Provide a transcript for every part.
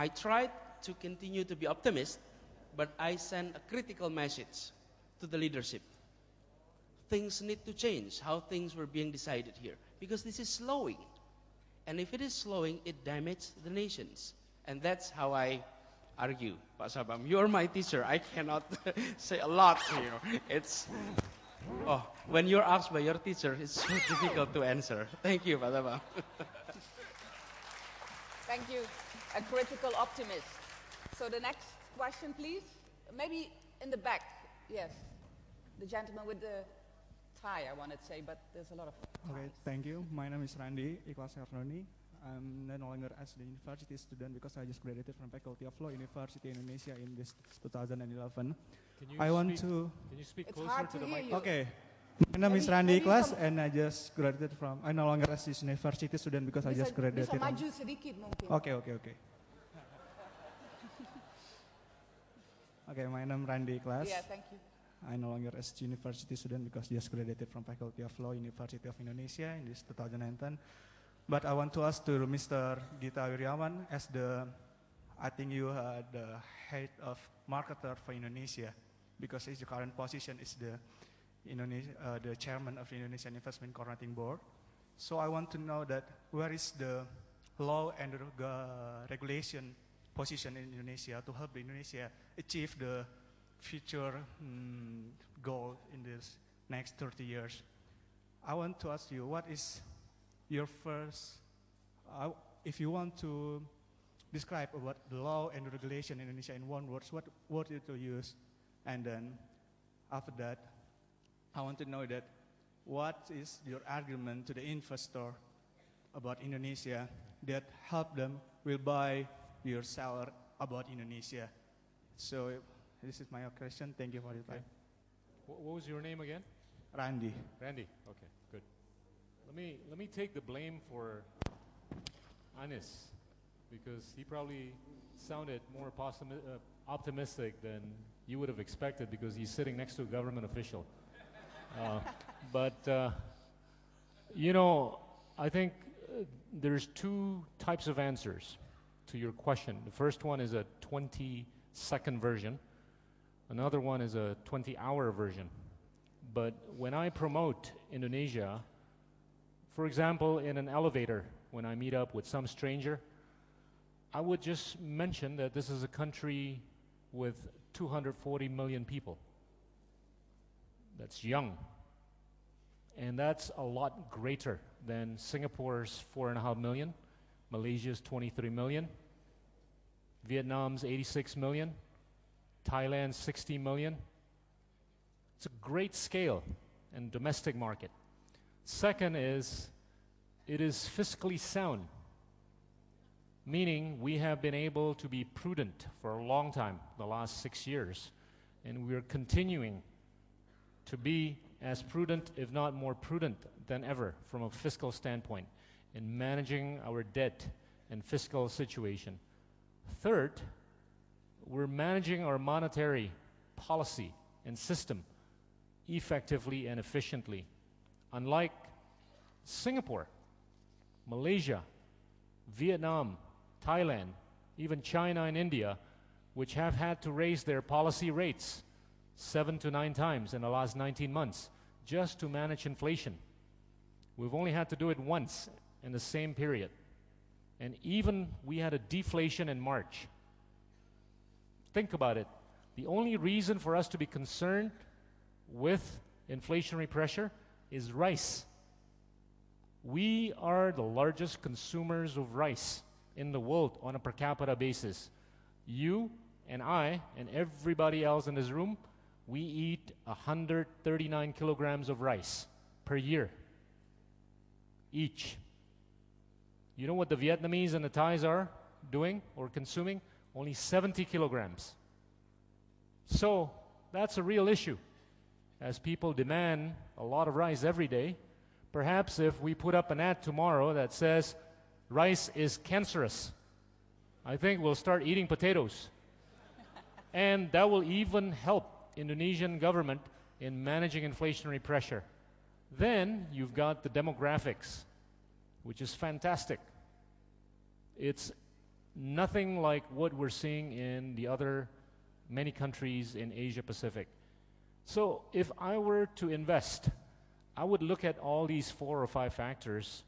I tried to continue to be optimist, but I sent a critical message to the leadership. Things need to change, how things were being decided here, because this is slowing. And if it is slowing, it damages the nations. And that's how I argue, Pak Sabam. You're my teacher. I cannot say a lot to you. It's, when you're asked by your teacher, it's so difficult to answer. Thank you, Pak Sabam. Thank you. A critical optimist. So the next question, please. Maybe in the back. Yes. The gentleman with the tie, I want to say, but there's a lot of ties. Okay, thank you. My name is Randy Ikhlas Arnoni. I'm no longer as the university student because I just graduated from Faculty of Law, University Indonesia in this 2011. Can you speak closer to the mic? Okay. My name is Randy Ikhlas and I just graduated from, I no longer as this university student because I just graduated. Bisa maju sedikit mungkin. Okay. Okay, my name is Randy Ikhlas. Yeah, thank you. I no longer as university student because just graduated from Faculty of Law, University of Indonesia in this 2010. But I want to ask to Mr. Gita Wiryawan as I think you are the head of marketer for Indonesia because his current position is the chairman of the Indonesian Investment Coordinating Board. So I want to know that where is the law and regulation position in Indonesia to help Indonesia achieve the future goal in this next 30 years. I want to ask you, what is your first, if you want to describe about the law and regulation in Indonesia in one word, what word you to use? And then after that, I want to know that what is your argument to the investor about Indonesia that help them will buy your seller about Indonesia? So this is my question. Thank you for your time. What was your name again? Randy. Randy. Okay, good. Let me take the blame for Anis because he probably sounded more optimistic than you would have expected because he's sitting next to a government official. You know, I think there's two types of answers to your question. The first one is a 20-second version. Another one is a 20-hour version. But when I promote Indonesia, for example, in an elevator, when I meet up with some stranger, I would just mention that this is a country with 240 million people. That's young. And that's a lot greater than Singapore's 4.5 million, Malaysia's 23 million, Vietnam's 86 million, Thailand's 60 million. It's a great scale and domestic market. Second is, it is fiscally sound, meaning we have been able to be prudent for a long time, the last 6 years, and we are continuing to be as prudent, if not more prudent than ever from a fiscal standpoint in managing our debt and fiscal situation. Third, we're managing our monetary policy and system effectively and efficiently. Unlike Singapore, Malaysia, Vietnam, Thailand, even China and India, which have had to raise their policy rates 7 to 9 times in the last 19 months just to manage inflation. We've only had to do it once in the same period. And even we had a deflation in March. Think about it. The only reason for us to be concerned with inflationary pressure is rice. We are the largest consumers of rice in the world on a per capita basis. You and I and everybody else in this room, we eat 139 kilograms of rice per year each. You know what the Vietnamese and the Thais are doing or consuming? Only 70 kilograms. So that's a real issue. As people demand a lot of rice every day, perhaps if we put up an ad tomorrow that says rice is cancerous, I think we'll start eating potatoes. And that will even help Indonesian government in managing inflationary pressure. Then you've got the demographics, which is fantastic. It's nothing like what we're seeing in the other many countries in Asia Pacific. So if I were to invest, I would look at all these 4 or 5 factors,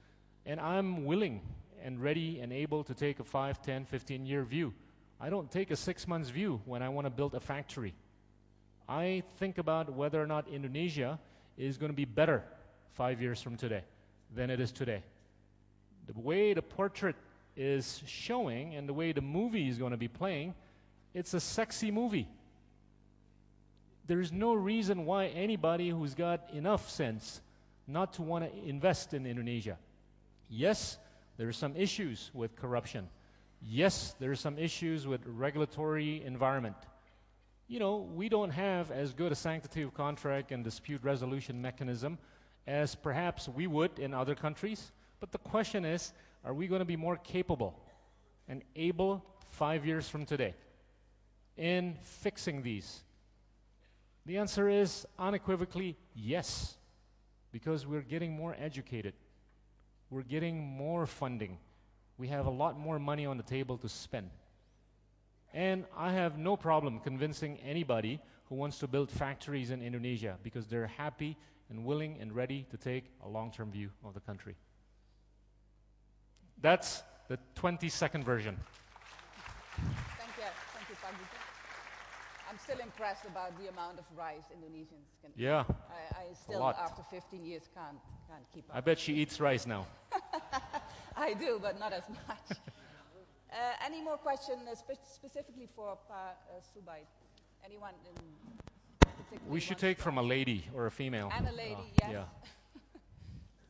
and I'm willing and ready and able to take a 5, 10, 15-year view. I don't take a 6 months view when I want to build a factory. I think about whether or not Indonesia is going to be better 5 years from today than it is today. The way the portrait is showing and the way the movie is going to be playing, it's a sexy movie. There's no reason why anybody who's got enough sense not to want to invest in Indonesia. Yes, there are some issues with corruption. Yes, there are some issues with regulatory environment. You know, we don't have as good a sanctity of contract and dispute resolution mechanism as perhaps we would in other countries. But the question is, are we going to be more capable and able 5 years from today in fixing these? The answer is unequivocally yes, because we're getting more educated. We're getting more funding. We have a lot more money on the table to spend. And I have no problem convincing anybody who wants to build factories in Indonesia because they're happy and willing and ready to take a long-term view of the country. That's the 20-second version. Thank you, Pak Gita. I'm still impressed about the amount of rice Indonesians can eat. Yeah, I still, lot. after 15 years, can't keep up. I bet she eats rice now. I do, but not as much. Any more questions specifically for Subai? Anyone in particular? We should take from a lady or a female. And a lady, yes. Yeah.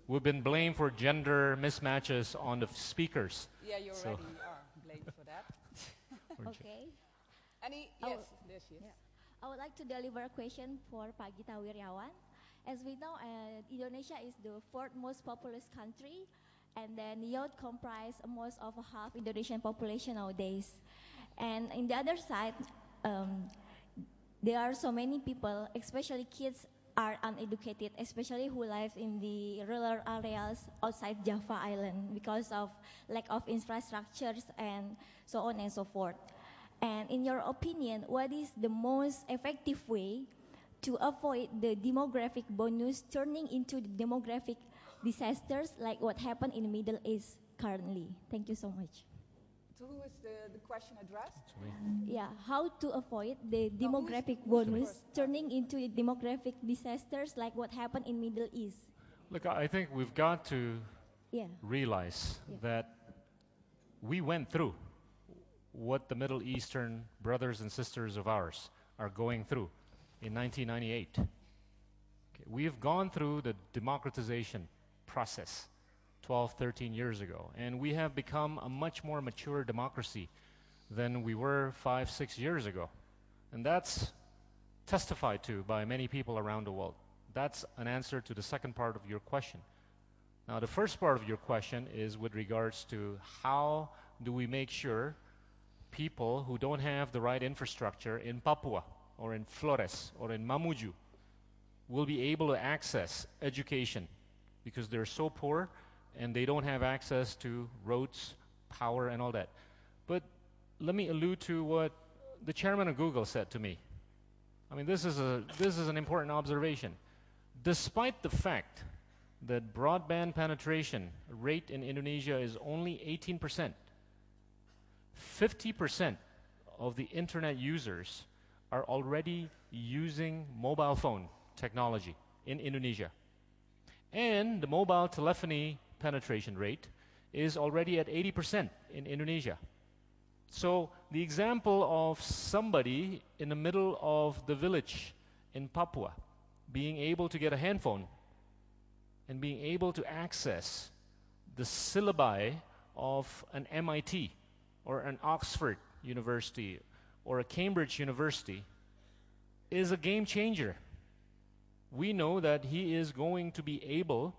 We've been blamed for gender mismatches on the speakers. Yeah, you already are blamed for that. Okay. Yes, there she is. Yeah. I would like to deliver a question for Pak Gita Wirjawan. As we know, Indonesia is the 4th most populous country, and then youth comprise most of half Indonesian population nowadays. And in the other side, there are so many people, especially kids, are uneducated, especially who live in the rural areas outside Java Island because of lack of infrastructures and so on and so forth. And in your opinion, what is the most effective way to avoid the demographic bonus turning into demographic disasters like what happened in the Middle East currently? Thank you so much. To who is the question addressed? Yeah, how to avoid the demographic bonus turning into demographic disasters like what happened in Middle East? Look, I think we've got to realize that we went through what the Middle Eastern brothers and sisters of ours are going through in 1998. Okay, we have gone through the democratization process 12, 13 years ago, and we have become a much more mature democracy than we were 5, 6 years ago. And that's testified to by many people around the world. That's an answer to the second part of your question. Now, the first part of your question is with regards to how do we make sure people who don't have the right infrastructure in Papua or in Flores or in Mamuju will be able to access education because they're so poor and they don't have access to roads, power, and all that. But let me allude to what the chairman of Google said to me. I mean, this is an important observation. Despite the fact that broadband penetration rate in Indonesia is only 18%, 50% of the internet users are already using mobile phone technology in Indonesia. And the mobile telephony penetration rate is already at 80% in Indonesia. So the example of somebody in the middle of the village in Papua being able to get a handphone and being able to access the syllabi of an MIT or an Oxford University or a Cambridge University is a game changer. We know that he is going to be able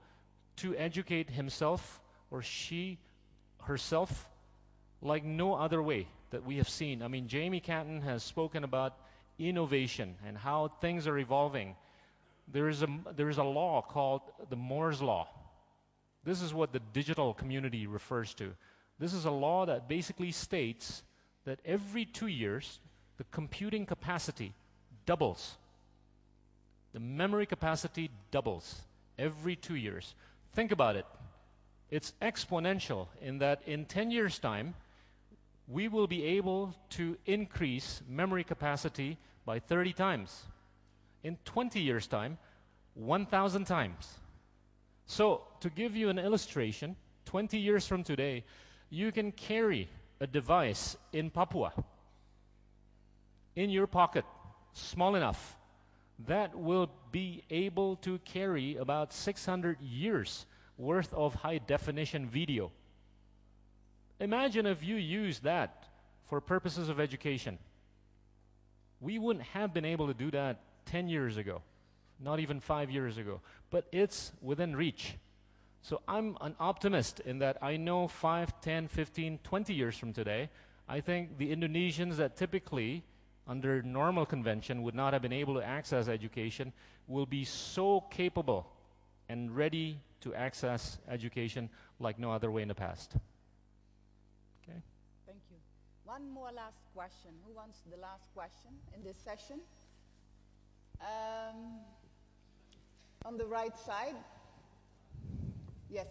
to educate himself or she herself like no other way that we have seen. I mean, Jamie Catton has spoken about innovation and how things are evolving. There is a law called the Moore's Law. This is what the digital community refers to. This is a law that basically states that every 2 years, the computing capacity doubles. The memory capacity doubles every 2 years. Think about it. It's exponential in that in 10 years' time, we will be able to increase memory capacity by 30 times. In 20 years' time, 1,000 times. So, to give you an illustration, 20 years from today, you can carry a device in Papua in your pocket, small enough, that will be able to carry about 600 years worth of high-definition video. Imagine if you use that for purposes of education. We wouldn't have been able to do that 10 years ago, not even 5 years ago, but it's within reach. So I'm an optimist in that I know 5, 10, 15, 20 years from today, I think the Indonesians that typically, under normal convention, would not have been able to access education will be so capable and ready to access education like no other way in the past. Okay? Thank you. One more last question. Who wants the last question in this session? On the right side. Yes.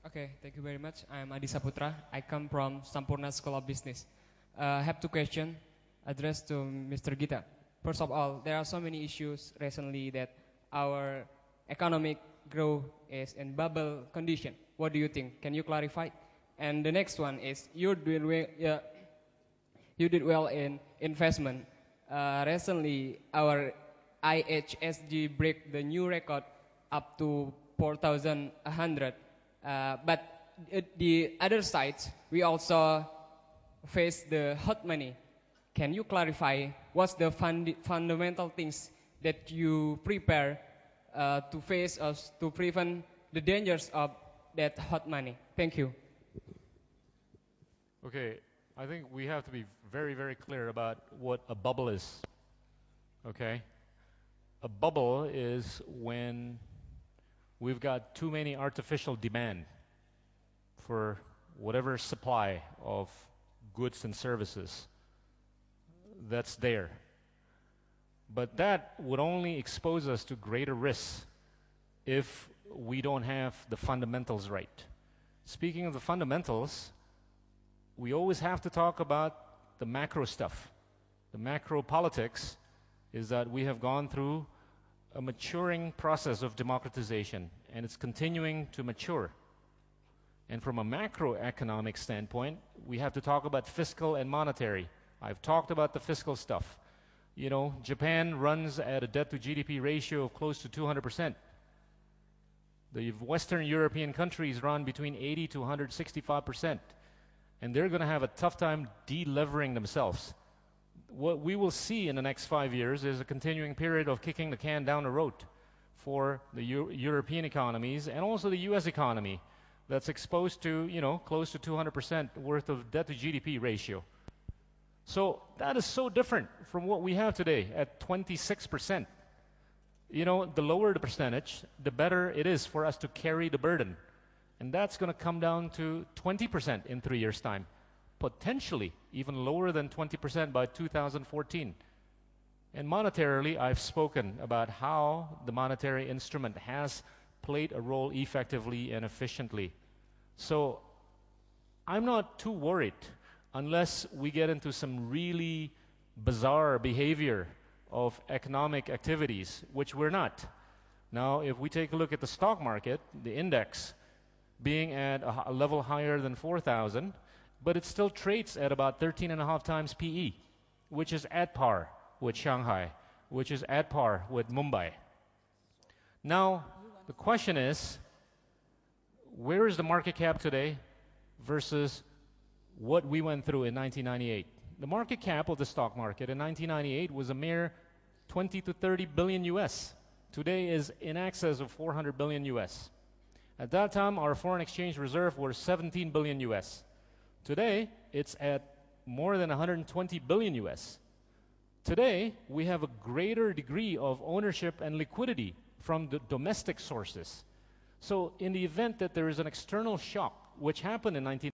Okay, thank you very much. I'm Adi Saputra. I come from Sampurna School of Business. I have two questions addressed to Mr. Gita. First of all, there are so many issues recently that our economic growth is in bubble condition. What do you think? Can you clarify? And the next one is you did well in investment. Recently, our IHSG break the new record up to 4,100. But the other side, we also face the hot money. Can you clarify what's the fundamental things that you prepare to face us to prevent the dangers of that hot money? Thank you. Okay, I think we have to be very, very clear about what a bubble is. Okay? A bubble is when we've got too many artificial demand for whatever supply of goods and services that's there. But that would only expose us to greater risks if we don't have the fundamentals right. Speaking of the fundamentals, we always have to talk about the macro stuff. The macro politics is that we have gone through a maturing process of democratization, and it's continuing to mature. And from a macroeconomic standpoint, we have to talk about fiscal and monetary. I've talked about the fiscal stuff. You know, Japan runs at a debt to GDP ratio of close to 200%. The Western European countries run between 80 to 165%. And they're going to have a tough time de-levering themselves. What we will see in the next 5 years is a continuing period of kicking the can down the road for the European economies and also the US economy that's exposed to, you know, close to 200% worth of debt to GDP ratio. So that is so different from what we have today at 26%. You know, the lower the percentage, the better it is for us to carry the burden. And that's going to come down to 20% in 3 years' time. Potentially even lower than 20% by 2014. And monetarily, I've spoken about how the monetary instrument has played a role effectively and efficiently. So I'm not too worried unless we get into some really bizarre behavior of economic activities, which we're not. Now, if we take a look at the stock market, the index being at a level higher than 4,000, but it still trades at about 13.5 times PE, which is at par with Shanghai, which is at par with Mumbai. Now, the question is, where is the market cap today versus what we went through in 1998? The market cap of the stock market in 1998 was a mere 20 to 30 billion US. Today is in excess of 400 billion US. At that time, our foreign exchange reserve was 17 billion US. Today, it's at more than 120 billion US. Today, we have a greater degree of ownership and liquidity from the domestic sources. So in the event that there is an external shock, which happened in 19